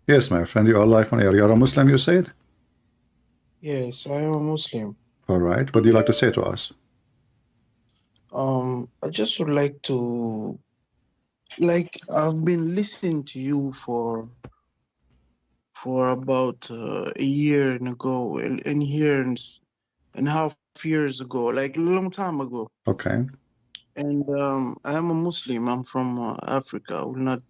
Yes, my friend, you are live on air. You are a Muslim, you said? Yes, I am a Muslim. All right. What do you like to say to us? I just would like to, I've been listening to you for about a year and ago, and here and half years ago, like a long time ago. Okay. And I am a Muslim. I'm from Africa. I will not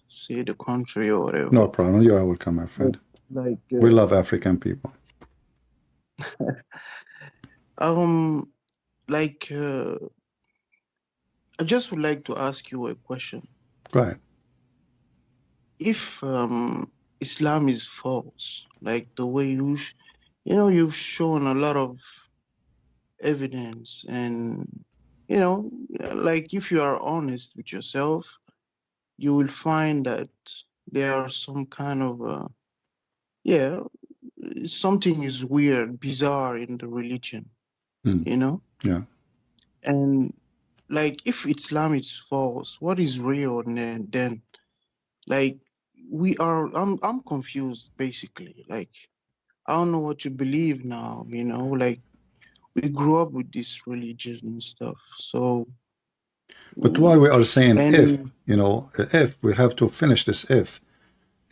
say the country or whatever. No problem. You are welcome, my friend. Like we love African people. I just would like to ask you a question. Go ahead. If Islam is false, like the way you've shown a lot of evidence, and like if you are honest with yourself, you will find that there are some kind of something is weird, bizarre in the religion, Yeah. And like if Islam is false, what is real then? Like I'm confused basically. Like I don't know what to believe now, like we grew up with this religion and stuff. So but why we are saying if we have to finish this, if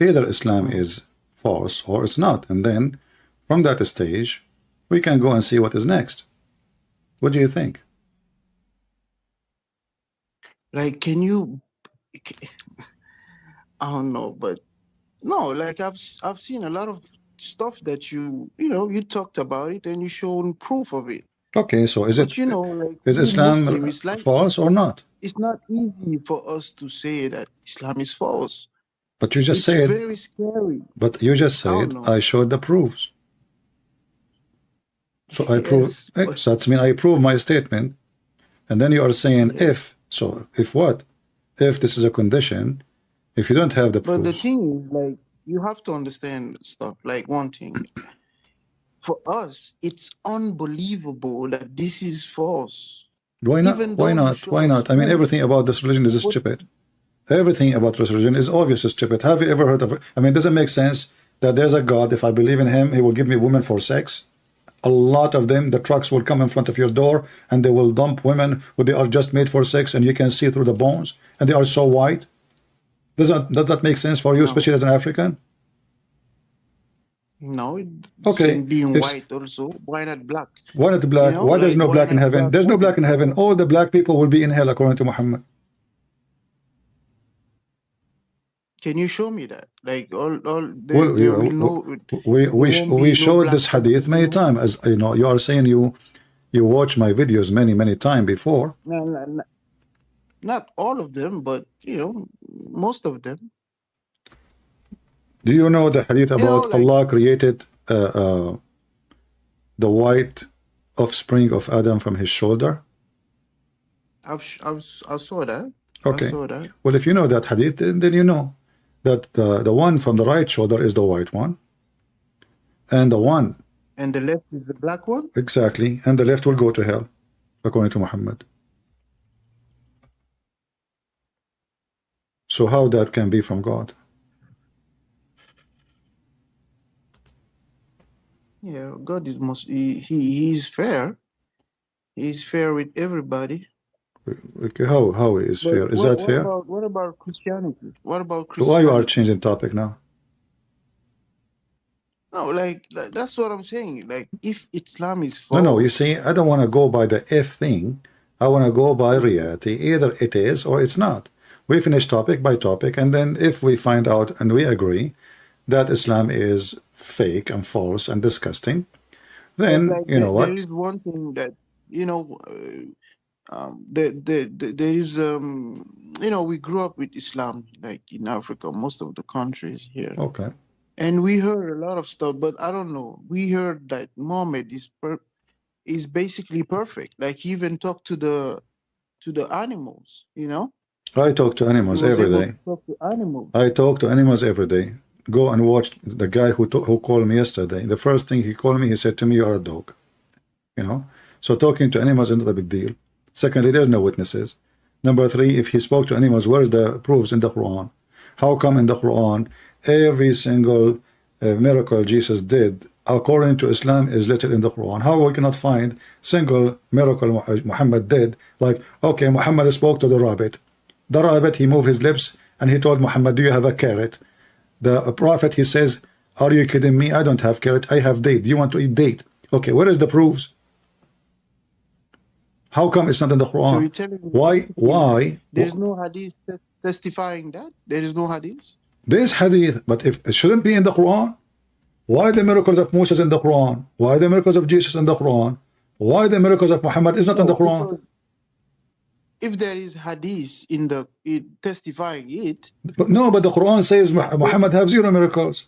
either Islam is false or it's not, and then from that stage we can go and see what is next. What do you think? Like, can you I don't know, but no, like I've seen a lot of stuff that you talked about it and you shown proof of it. Okay, so is but it is Islam false or not? It's not easy for us to say that Islam is false. But you just said it's very scary. But you just said I showed the proofs. So I prove. So that's mean I prove my statement, and then you are saying if. So if what? If this is a condition, if you don't have the proofs. But the thing is, like, you have to understand stuff. Like one thing, for us, it's unbelievable that this is false. Why not? Why not? Why not? I mean, everything about this religion is stupid. Everything about this religion is obviously stupid. Have you ever heard of it? I mean, does it make sense that there's a God? If I believe in him, he will give me women for sex. A lot of them, the trucks will come in front of your door and they will dump women who they are just made for sex, and you can see through the bones, and they are so white. Does that make sense for you, especially as an African? No. Okay. Being white also. Why not black? Why not black? Why there's no black in heaven? There's no black in heaven. All the black people will be in hell according to Muhammad. Can you show me that? Like we showed this hadith many times. As you know, you are saying you watch my videos many times before. No, not all of them, but most of them. Do you know the hadith about Allah created the white offspring of Adam from his shoulder? I saw that. Okay. I saw that. Well, if you know that hadith, then you know that the one from the right shoulder is the white one, and the one and the left is the black one. Exactly, and the left will go to hell, according to Muhammad. So how that can be from God? Yeah, God is he is fair. He's fair with everybody. Okay, how is fair? Is that fair? What about Christianity? What about Christianity? Why you are changing topic now? No, like that's what I'm saying. Like, if Islam is false. No, you see, I don't want to go by the if thing. I want to go by reality. Either it is or it's not. We finish topic by topic, and then if we find out and we agree that Islam is fake and false and disgusting, then you know what? There is one thing that there is we grew up with Islam, like in Africa, most of the countries here. Okay. And we heard a lot of stuff, but I don't know. We heard that Muhammad is basically perfect. Like, he even talked to the animals, I talk to animals every day. I talk to animals every day. Go and watch the guy who called me yesterday. The first thing he called me, he said to me, "You are a dog." So talking to animals is not a big deal. Secondly, there's no witnesses. Number three, if he spoke to animals, where is the proofs in the Quran? How come in the Quran every single miracle Jesus did according to Islam is listed in the Quran. How we cannot find single miracle Muhammad did? Like, okay, Muhammad spoke to the rabbit. The rabbit, he moved his lips and he told Muhammad, do you have a carrot? The prophet, he says, are you kidding me? I don't have carrot, I have date. Do you want to eat date? Okay, where is the proofs? How come it's not in the Quran? So you're telling me Why? there's no hadith testifying that? There is no hadith? There's hadith, but if it shouldn't be in the Quran, why the miracles of Moses in the Quran? Why the miracles of Jesus in the Quran? Why the miracles of Muhammad is not in the Quran? If there is hadith in the testifying it, But the Quran says Muhammad have 0 miracles.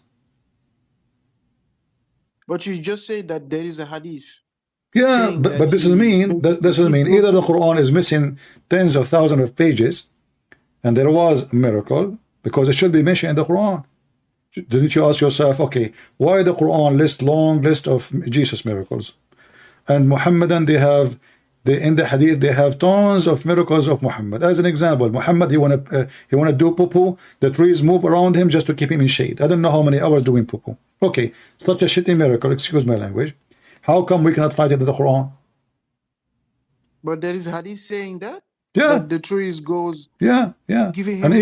but you just say that there is a hadith. Yeah, saying but that this is mean. This is mean. Either the Quran is missing tens of thousands of pages, and there was a miracle, because it should be mentioned in the Quran. Didn't you ask yourself, okay, why the Quran list long list of Jesus miracles, and Muhammadan in the hadith they have tons of miracles of Muhammad. As an example, Muhammad, he wanna do poo-poo, the trees move around him just to keep him in shade. I don't know how many hours doing poo-poo. Okay, such a shitty miracle, excuse my language. How come we cannot find it in the Quran? But there is hadith saying that? Yeah. That the trees goes giving him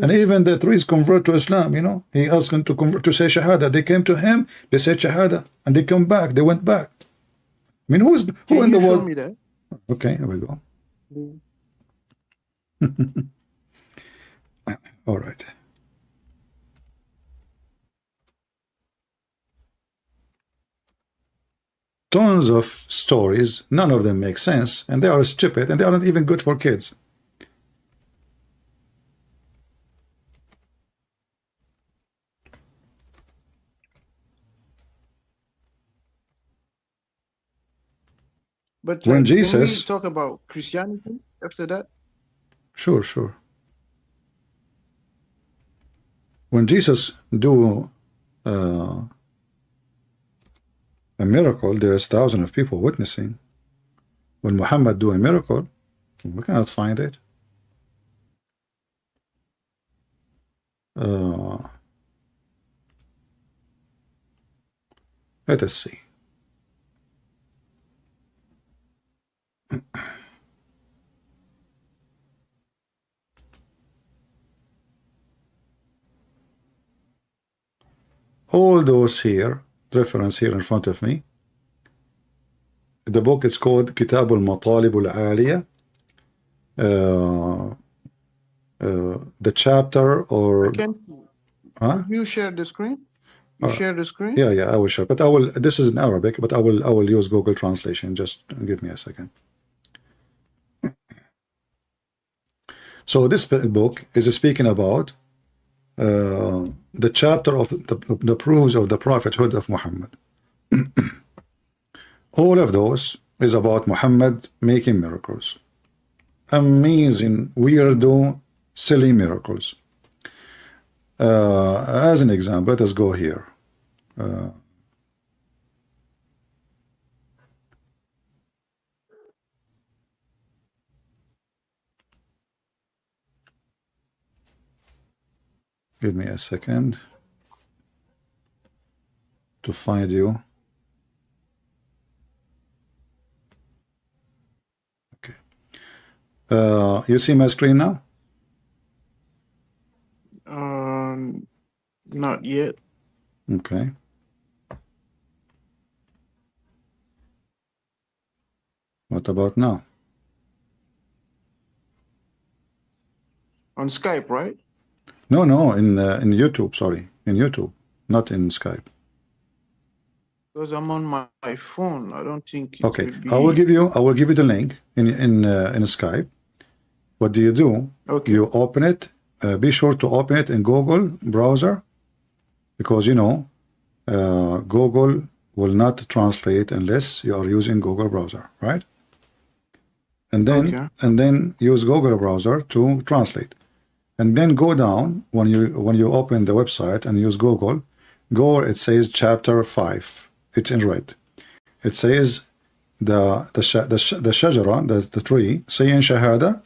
and even the trees convert to Islam, you know. He asked them to convert to say Shahada. They came to him, they said Shahada, and they come back, they went back. I mean, who in the world? Show me that? Okay, here we go. All right. Tons of stories, none of them make sense, and they are stupid, and they aren't even good for kids. But When can Jesus, we talk about Christianity after that? sure. When Jesus do a miracle, there is thousands of people witnessing. When Muhammad do a miracle, we cannot find it. Let us see. All those here, reference here in front of me. The book is called Kitab al-Matalib al-Aliyah. The chapter or You share the screen? Share the screen? Yeah, I will share. But I will. This is in Arabic, but I will use Google Translation. Just give me a second. So this book is speaking about the chapter of the proofs of the prophethood of Muhammad. All of those is about Muhammad making miracles. Amazing, weirdo, silly miracles. As an example, let us go here. Give me a second to find you. Okay. You see my screen now? Not yet. Okay. What about now? On Skype, right? No, in YouTube. Sorry, in YouTube, not in Skype. Because I'm on my phone. I don't think it Okay, will be... I will give you the link in Skype. What do you do? Okay. You open it. Be sure to open it in Google browser, because you know Google will not translate unless you are using Google browser, right? And then use Google browser to translate, and then go down when you open the website and use Google. Go where it says chapter 5. It's in red. It says the shajara, the tree, saying shahada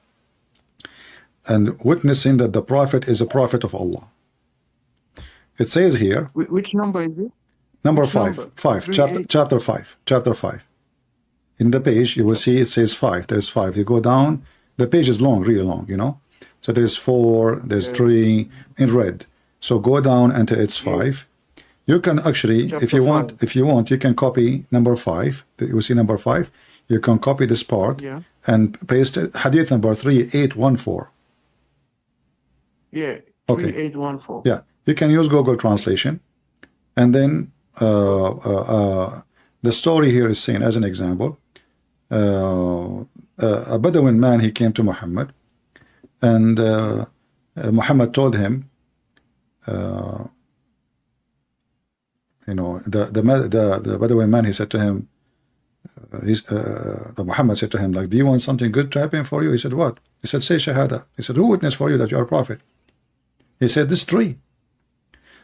and witnessing that the prophet is a prophet of Allah. It says here, Which number is it? number Which 5, number? 5, 3, chapter, 8. chapter 5, chapter 5. In the page, you will see it says 5. There's 5. You go down, the page is long, really long, you know. So there's 4, there's 3 in red. So go down until it's 5. You can actually, Chapter if you want, you can copy number 5. You see number 5. You can copy this part and paste it. Hadith number 3814. Yeah. Okay. 3814. Yeah. You can use Google Translation, and then the story here is saying, as an example, a Bedouin man, he came to Muhammad, and Muhammad told him, you know, the Bedouin man, he said to him, Muhammad said to him, like, do you want something good to happen for you? He said, what? He said, say Shahada. He said, who witnessed for you that you are a prophet? He said, this tree.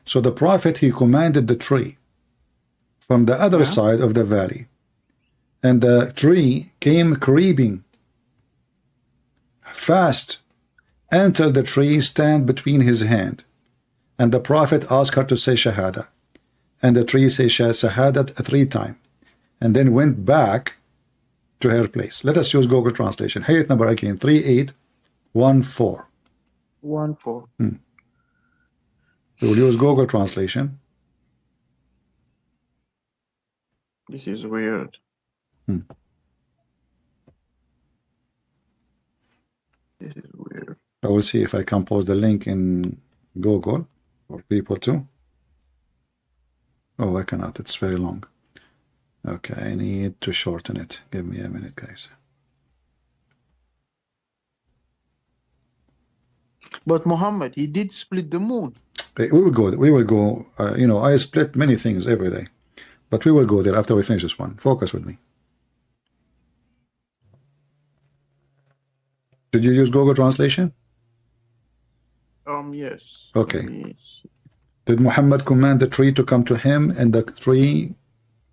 So the prophet, he commanded the tree from the other side of the valley, and the tree came creeping fast until the tree stand between his hand, and the prophet asked her to say Shahada, and the tree said Shahada 3 times, and then went back to her place. Let us use Google Translation. Hayat number again, 3814. 14. We will use Google Translation. This is weird. This is weird. I will see if I can post the link in Google for people too. Oh, I cannot. It's very long. Okay, I need to shorten it. Give me a minute, guys. But Muhammad, he did split the moon. Okay, we will go. We will go. You know, I split many things every day, but we will go there after we finish this one. Focus with me. Did you use Google Translation? Yes. Okay. Did Muhammad command the tree to come to him, and the tree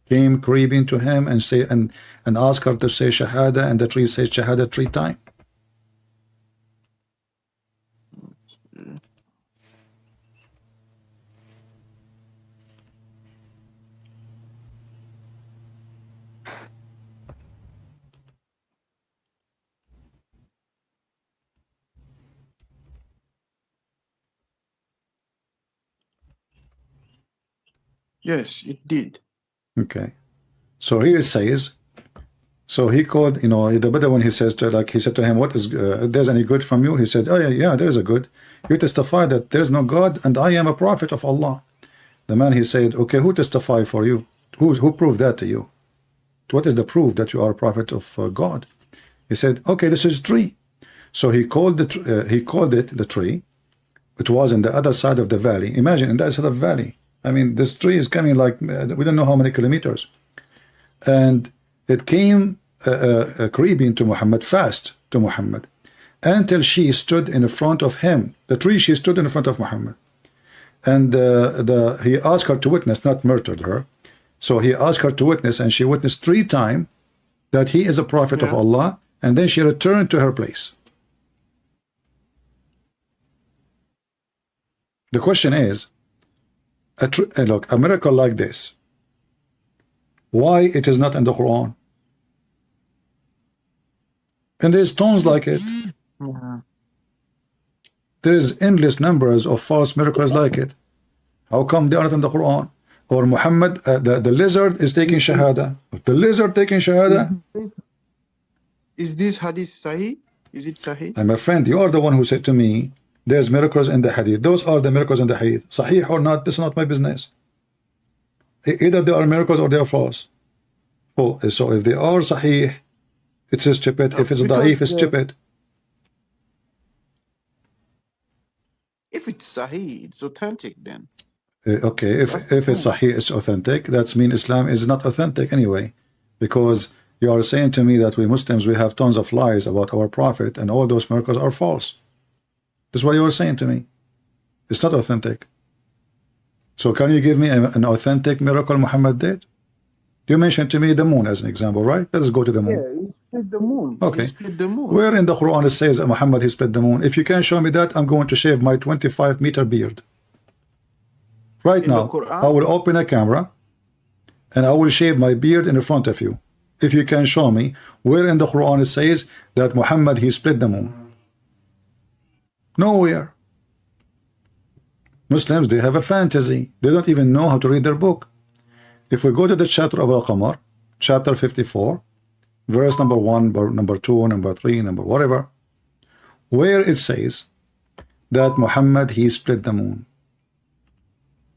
came creeping to him and say and ask her to say Shahada, and the tree says Shahada 3 times? Yes, it did. Okay. So here it says, so he called, you know, the Bedouin, he says to, like, he said to him, what is, there's any good from you? He said, oh yeah, there is a good. You testify that there is no God and I am a prophet of Allah. The man, he said, okay, who testify for you? Who proved that to you? What is the proof that you are a prophet of God? He said, okay, this is tree. So he called it the tree. It was in the other side of the valley. Imagine, in the other side of the valley. I mean, this tree is coming like, we don't know how many kilometers. And it came creeping to Muhammad, fast to Muhammad, until she stood in front of him. The tree, she stood in front of Muhammad. And he asked her to witness, not murdered her. So he asked her to witness, and she witnessed 3 times that he is a prophet of Allah, and then she returned to her place. The question is, look, a miracle like this, why it is not in the Quran? And there's tons like it. There's endless numbers of false miracles like it. How come they aren't in the Quran? Or Muhammad, the lizard is taking Shahada. The lizard taking Shahada. Is this hadith Sahih? Is it Sahih? And my friend, you are the one who said to me, there's miracles in the hadith. Those are the miracles in the hadith. Sahih or not, this is not my business. Either they are miracles or they are false. Oh, so if they are Sahih, it's stupid. If it's Da'if, it's stupid. If it's Sahih, it's authentic then. Okay, if it's Sahih, it's authentic, that means Islam is not authentic anyway. Because you are saying to me that we Muslims, we have tons of lies about our Prophet, and all those miracles are false. That's what you are saying to me. It's not authentic. So can you give me an authentic miracle Muhammad did? You mentioned to me the moon as an example, right? Let's go to the moon. Yeah, he split the moon. Okay. He split the moon. Where in the Quran it says that Muhammad he split the moon? If you can show me that, I'm going to shave my 25-meter beard. Right In the now, Quran? I will open a camera and I will shave my beard in front of you. If you can show me where in the Quran it says that Muhammad, he split the moon. Nowhere. Muslims, they have a fantasy. They don't even know how to read their book. If we go to the chapter of Al-Qamar, chapter 54, verse number 1, number 2, number 3, number whatever, where it says that Muhammad, he split the moon.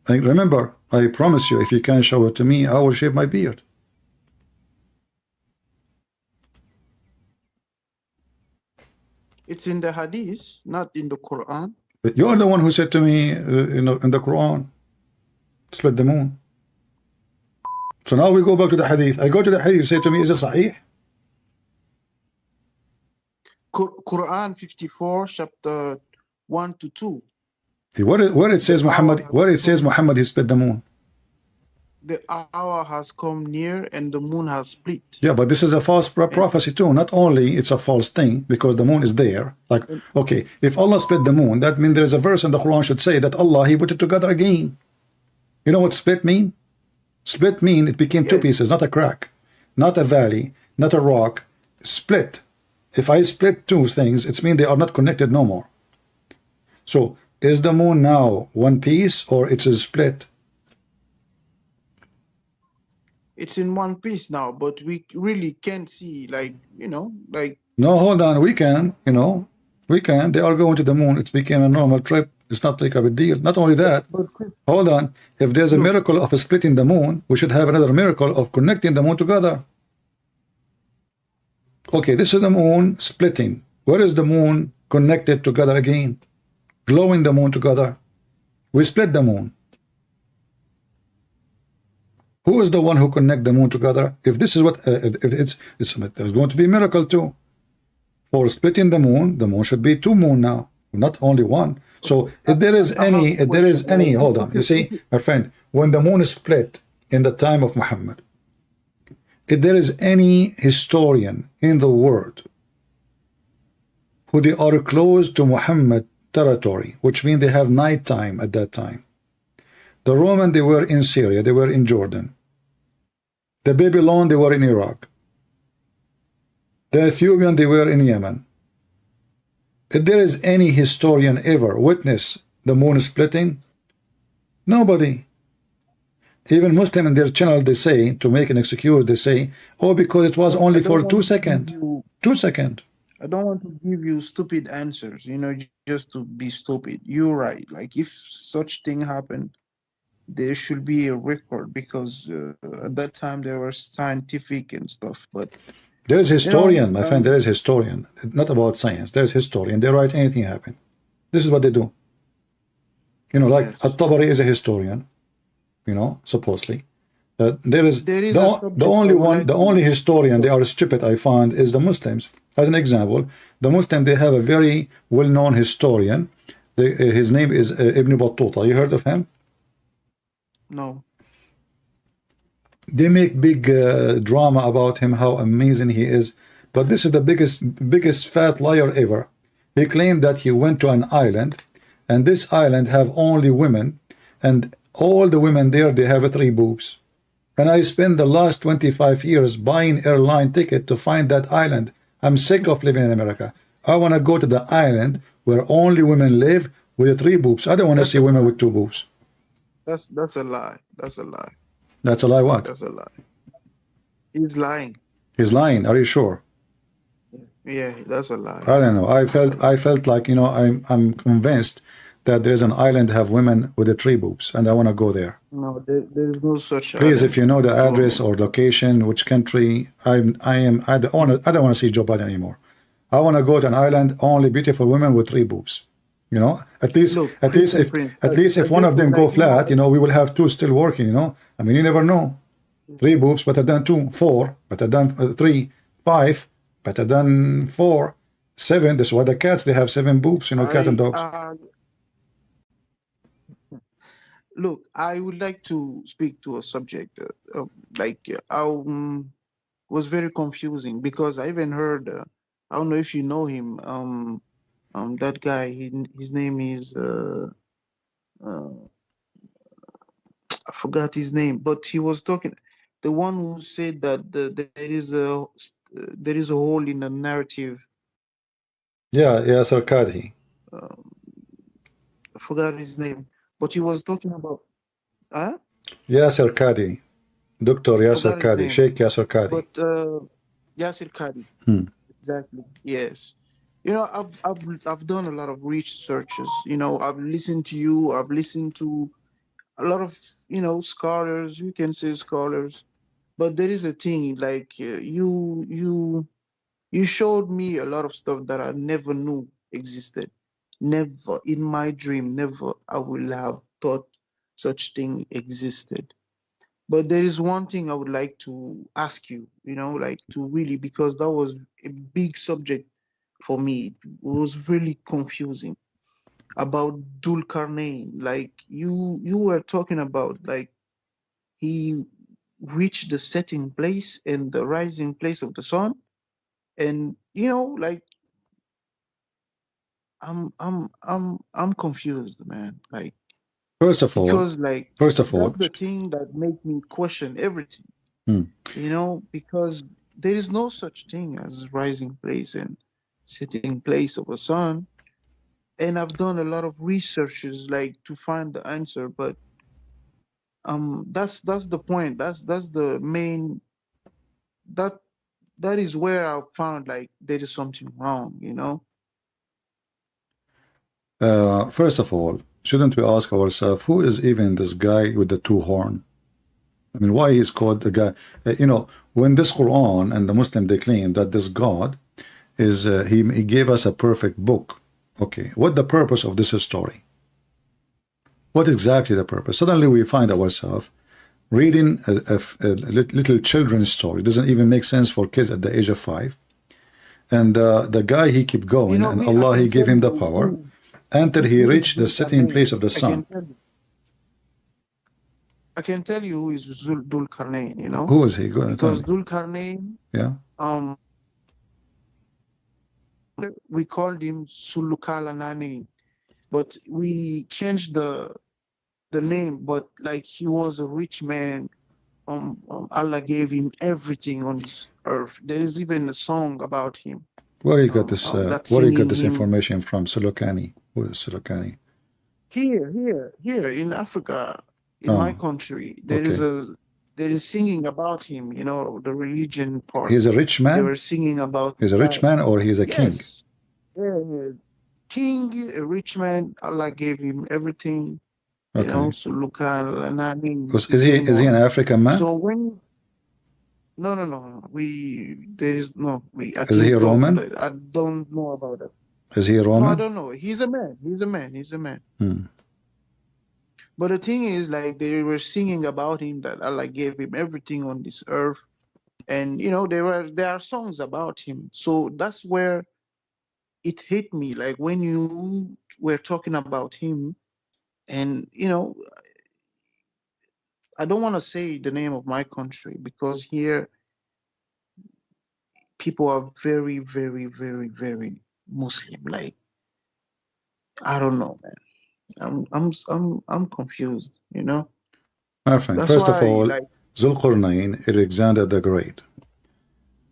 And remember, I promise you, if you can show it to me, I will shave my beard. It's in the Hadith, not in the Quran. But you're the one who said to me, in the Quran, split the moon. So now we go back to the Hadith. I go to the Hadith, you say to me, is it Sahih? Quran 54, chapter 1 to 2. Where it says Muhammad, he split the moon. The hour has come near and the moon has split. Yeah, but this is a false prophecy too. Not only it's a false thing because the moon is there. Like, okay, if Allah split the moon, that means there is a verse in the Quran should say that Allah, he put it together again. You know what split mean? Split mean it became two pieces, not a crack, not a valley, not a rock. Split. If I split two things, it's mean they are not connected no more. So is the moon now one piece or it's a split? It's in one piece now, but we really can't see, like, you know, like. No, hold on, we can, you know, we can. They are going to the moon. It's became a normal trip. It's not like a big deal. Not only that, hold on. If there's a miracle of splitting the moon, we should have another miracle of connecting the moon together. Okay, this is the moon splitting. Where is the moon connected together again? Glowing the moon together. We split the moon. Who is the one who connect the moon together? If this is what it's going to be a miracle too. For splitting the moon should be two moon now, not only one. So if there is any, hold on. You see, my friend, when the moon is split in the time of Muhammad, if there is any historian in the world who they are close to Muhammad territory, which means they have night time at that time. The Roman, they were in Syria, they were in Jordan. The Babylon, they were in Iraq. The Ethiopian, they were in Yemen. If there is any historian ever witness the moon splitting, nobody. Even Muslim in their channel, they say, to make an excuse, they say, oh, because it was only for 2 seconds. 2 seconds. I don't want to give you stupid answers, you know, just to be stupid. You're right. Like, if such thing happened, there should be a record, because at that time there was scientific and stuff. But there is historian, my friend. There is historian. Not about science. There is historian. They write anything happen. This is what they do. You know, like At-Tabari is a historian. You know, supposedly. There is the only historian they are stupid, I find, is the Muslims. As an example, the Muslim, they have a very well-known historian. His name is Ibn Battuta. You heard of him? No. They make big drama about him, how amazing he is. But this is the biggest fat liar ever. He claimed that he went to an island, and this island have only women, and all the women there, they have 3 boobs. And I spent the last 25 years buying airline ticket to find that island. I'm sick of living in America. I want to go to the island where only women live with 3 boobs. I don't want to see women with 2 boobs. That's a lie. That's a lie. That's a lie. What? That's a lie. He's lying. He's lying. Are you sure? Yeah, that's a lie. I don't know. I felt like, you know, I'm convinced that there's an island have women with the 3 boobs, and I want to go there. No, there is no such. Please, island. if you know the address or location, which country, I don't want to see Joe Biden anymore. I want to go to an island only beautiful women with 3 boobs. You know, at least if one of them go flat, you know, we will have 2 still working. You know, I mean, you never know. 3 boobs better than 2, 4 better than 3, 5 better than 4, 7. That's why the cats, they have 7 boobs. You know, cat and dogs. Look, I would like to speak to a subject was very confusing, because I even heard, I don't know if you know him, that guy, his name is, forgot his name, but he was talking, the one who said that there is a hole in the narrative. Yeah, Yasser Qadhi. Um, I forgot his name, but he was talking about. Huh? Yasser Qadhi. Dr. Yasser Forgot his Qadhi. name. Sheikh Yasser Qadhi. But Yasser Qadhi. Exactly. Yes. You know, I've done a lot of researches. You know, I've listened to you. I've listened to a lot of, you know, scholars. You can say scholars, but there is a thing like you showed me a lot of stuff that I never knew existed. Never in my dream, never I will have thought such thing existed. But there is one thing I would like to ask you, you know, like to really, because that was a big subject for me. It was really confusing about Dhul-Qarnayn. Like you were talking about, like he reached the setting place and the rising place of the sun, and you know, like I'm confused, man. Like First of all, because like first of all, that's the thing that make me question everything. hmm, You know, because there is no such thing as rising place and setting place of a sun. And I've done a lot of researches like to find the answer, but that's the point. That's the main, that that is where I found like there is something wrong, you know. first of all, shouldn't we ask ourselves who is even this guy with the two horn? I mean, why he's called the guy? You know, when this Quran and the Muslim they claim that this God is he gave us a perfect book. Okay, what the purpose of this story? What exactly the purpose? Suddenly we find ourselves reading a little children's story. It doesn't even make sense for kids at the age of 5. And the guy he keep going, You know, and me, Allah he gave him the you power until he reached the setting place of the sun. I can tell you who is Dhul-Qarnayn, you know, Who is he? Go and tell because me. Dhul-Qarnayn, Yeah. we called him Sulukalanani, but we changed the name. But like he was a rich man. Allah gave him everything on this earth. There is even a song about him. Where you got this? That's Where you got singing this him information from? Sulukani. Who is Sulukani? here in Africa, in my country. There is singing about him. You know, the religion part. He's a rich They man. were singing about. He's a rich man, or he's a king. Yes, yeah, king, a rich man. Allah gave him everything. You know, Sulukalanani. Is he an African man? So when no, there is no, I Is he a Roman? I don't know about that. Is he a Roman? No, I don't know. He's a man. But the thing is, like, they were singing about him that Allah gave him everything on this earth. And, you know, there are songs about him. So that's where it hit me. Like, when you were talking about him, and, you know, I don't want to say the name of my country because here people are very, very, very, very Muslim. Like, I don't know, man. I'm confused, you know. My friend, That's first of why, all, like, Dhul-Qarnayn, Alexander the Great.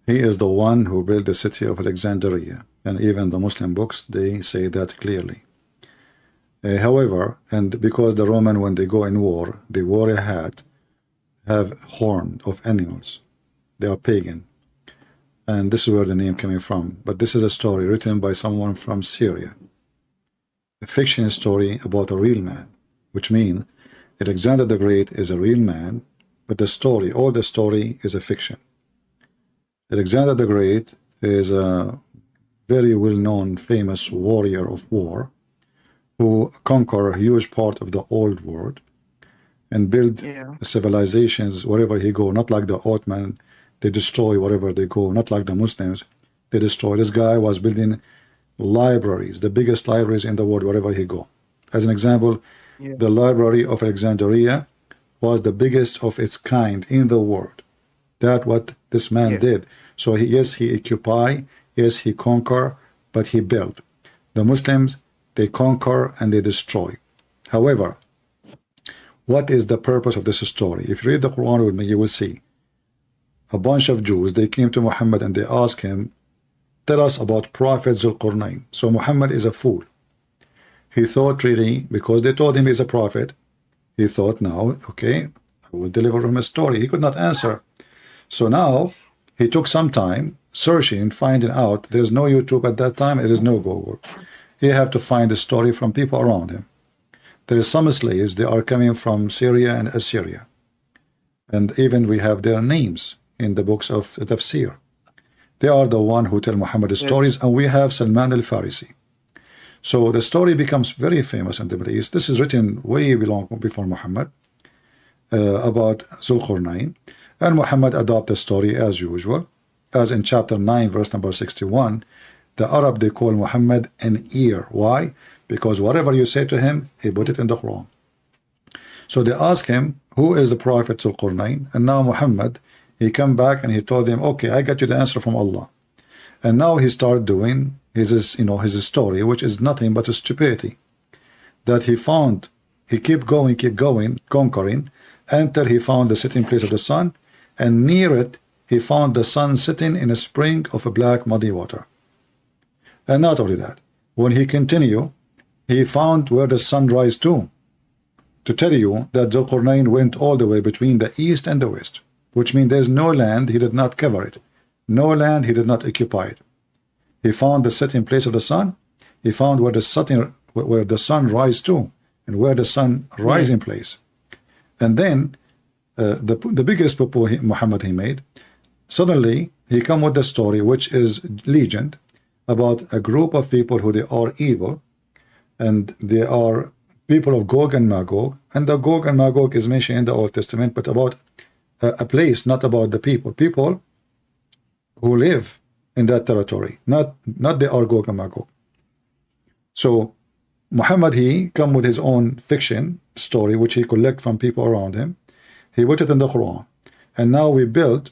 He is the one who built the city of Alexandria, and even the Muslim books they say that clearly. However, and because the Roman, when they go in war, they wore a hat, have horn of animals. They are pagan, and this is where the name coming from. But this is a story written by someone from Syria, a fiction story about a real man, which means Alexander the Great is a real man, but the story, all the story is a fiction. Alexander the Great is a very well-known, famous warrior of war who conquered a huge part of the old world and build civilizations wherever he go. Not like the Ottoman, they destroy wherever they go. Not like the Muslims, they destroy. This guy was building libraries, the biggest libraries in the world wherever he go. As an example, the library of Alexandria was the biggest of its kind in the world. That's what this man did. So he occupied, yes, he conquered, but he built. The Muslims, they conquer and they destroy. However, What is the purpose of this story? If you read the Quran with me, you will see a bunch of Jews, they came to Muhammad and they asked him, tell us about Prophet Dhul-Qarnayn. So Muhammad is a fool. He thought really, because they told him he's a prophet, he thought now, okay, I will deliver him a story. He could not answer. So now he took some time searching, finding out. There's no YouTube at that time. There is no Google. You have to find a story from people around him. There is some slaves. They are coming from Syria and Assyria. And even we have their names in the books of Tafsir. They are the one who tell Muhammad stories. And we have Salman al-Farisi. So the story becomes very famous in the Middle East. This is written way long before Muhammad about Dhul-Qarnayn. And Muhammad adopted the story as usual. As in chapter 9, verse number 61, the Arab, they call Muhammad an ear. Why? Because whatever you say to him, he put it in the Quran. So they ask him, who is the Prophet Dhul-Qarnayn? And now Muhammad, he come back and he told them, okay, I got you the answer from Allah. And now he started doing his, you know, his story, which is nothing but a stupidity. That he found, he keep going, conquering, until he found the sitting place of the sun, and near it, he found the sun sitting in a spring of a black muddy water. And not only that, when he continued, he found where the sun rise to tell you that Dhul-Qarnayn went all the way between the east and the west, which means there's no land he did not cover it, no land he did not occupy it. He found the setting place of the sun, he found where the sun rise to, and where the sun rising place. And then the biggest purpose Muhammad he made, suddenly he come with the story, which is legend, about a group of people who they are evil, and they are people of Gog and Magog. And the Gog and Magog is mentioned in the Old Testament, but about a place, not about the people who live in that territory, not they are Gog and Magog. So Muhammad, he come with his own fiction story, which he collect from people around him. He put it in the Quran. And now we built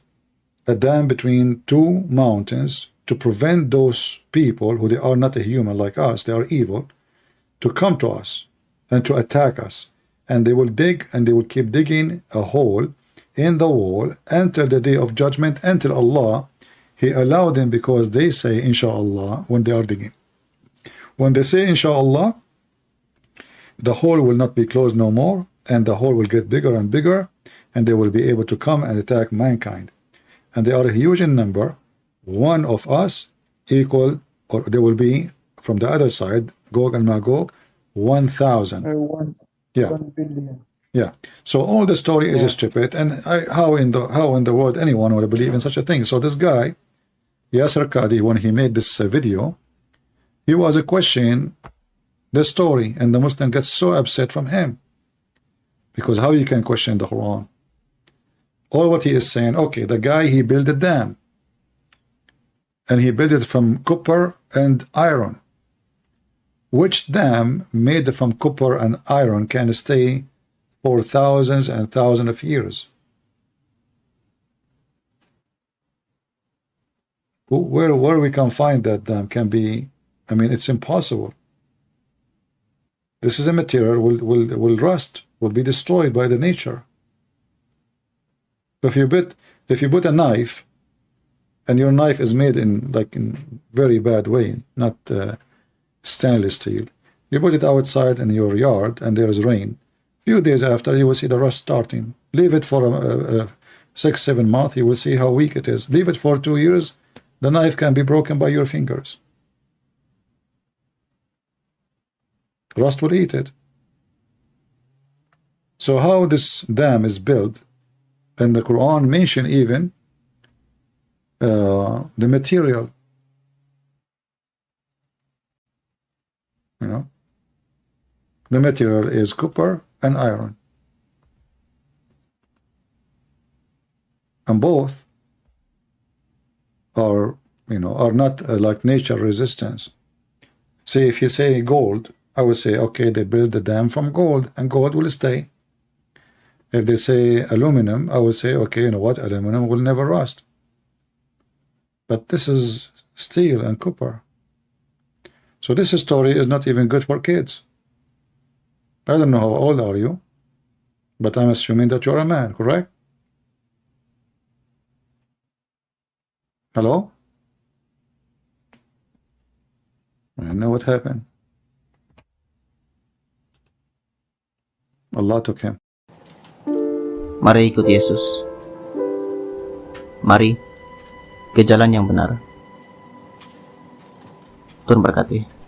a dam between two mountains to prevent those people who they are not a human like us, they are evil, to come to us and to attack us. And they will dig and they will keep digging a hole in the wall until the day of judgment, until Allah, he allowed them, because they say inshallah when they are digging. When they say inshallah, the hole will not be closed no more, and the hole will get bigger and bigger, and they will be able to come and attack mankind. And they are huge in number. One of us equal, or there will be from the other side, Gog and Magog, 1,000. Yeah. 1 billion. Yeah. So all the story is stupid, and how in the world anyone would believe in such a thing? So this guy, Yasser Qadi, when he made this video, he was questioning the story, and the Muslim gets so upset from him, because how you can question the Quran? All what he is saying, okay, the guy, he built a dam, and he built it from copper and iron. Which dam made from copper and iron can stay for thousands and thousands of years? Where we can find that dam can be, I mean, it's impossible. This is a material will rust, will be destroyed by the nature. If you put a knife, and your knife is made in very bad way, not stainless steel, you put it outside in your yard and there is rain, few days after you will see the rust starting. Leave it for 6-7 months, you will see how weak it is. Leave it for 2 years, the knife can be broken by your fingers. Rust will eat it. So how this dam is built, and the Quran mention even the material, you know, the material is copper and iron, and both are, you know, are not like nature resistance. See, if you say gold, I would say, okay, they build the dam from gold, and gold will stay. If they say aluminum, I would say, okay, you know what, aluminum will never rust. But this is steel and copper. So this story is not even good for kids. I don't know how old are you, But I'm assuming that you are a man, correct? Hello? I don't know what happened. Allah took him. Mari ikut Yesus. Mari ke jalan yang benar. Tuhan berkati.